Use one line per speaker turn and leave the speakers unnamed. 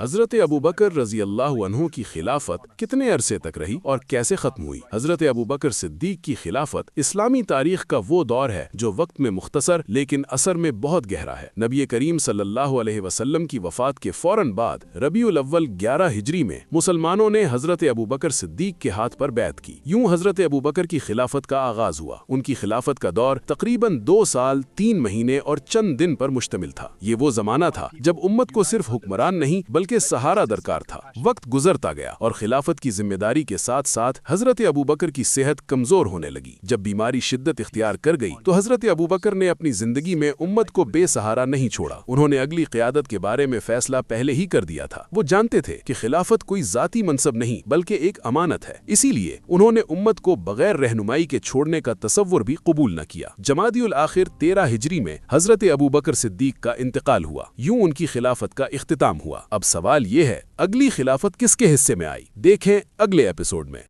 حضرت ابوبکر رضی اللہ عنہ کی خلافت کتنے عرصے تک رہی اور کیسے ختم ہوئی؟ حضرت ابوبکر صدیق کی خلافت اسلامی تاریخ کا وہ دور ہے جو وقت میں مختصر لیکن اثر میں بہت گہرا ہے۔ نبی کریم صلی اللہ علیہ وسلم کی وفات کے فوراً بعد ربیع الاول 11 ہجری میں مسلمانوں نے حضرت ابوبکر صدیق کے ہاتھ پر بیعت کی۔ یوں حضرت ابوبکر کی خلافت کا آغاز ہوا۔ ان کی خلافت کا دور تقریباً 2 سال 3 مہینے اور چند دن پر مشتمل تھا۔ یہ وہ زمانہ تھا جب امت کو صرف حکمران نہیں بلکہ سہارا درکار تھا۔ وقت گزرتا گیا اور خلافت کی ذمہ داری کے ساتھ ساتھ حضرت ابوبکر کی صحت کمزور ہونے لگی۔ جب بیماری شدت اختیار کر گئی تو حضرت ابوبکر نے اپنی زندگی میں امت کو بے سہارا نہیں چھوڑا۔ انہوں نے اگلی قیادت کے بارے میں فیصلہ پہلے ہی کر دیا تھا۔ وہ جانتے تھے کہ خلافت کوئی ذاتی منصب نہیں بلکہ ایک امانت ہے، اسی لیے انہوں نے امت کو بغیر رہنمائی کے چھوڑنے کا تصور بھی قبول نہ کیا۔ جمادی الاخر 13 ہجری میں حضرت ابوبکر صدیق کا انتقال ہوا۔ یوں ان کی خلافت کا اختتام ہوا۔ اب سوال یہ ہے، اگلی خلافت کس کے حصے میں آئی؟ دیکھیں اگلے ایپیسوڈ میں۔